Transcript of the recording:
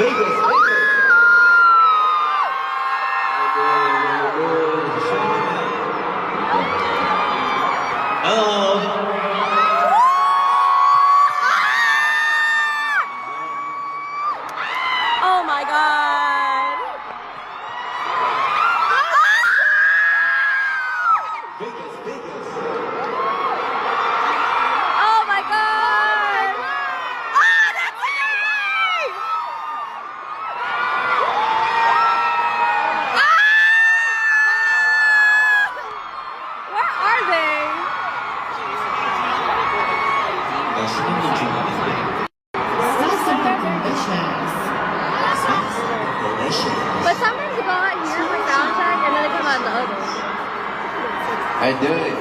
Hello. Oh my god. Oh my god. Oh, that's it! Where are they? 나 신입들 중 아닌데. But sometimes you go out here for sound check and then they come out in the other. I do it.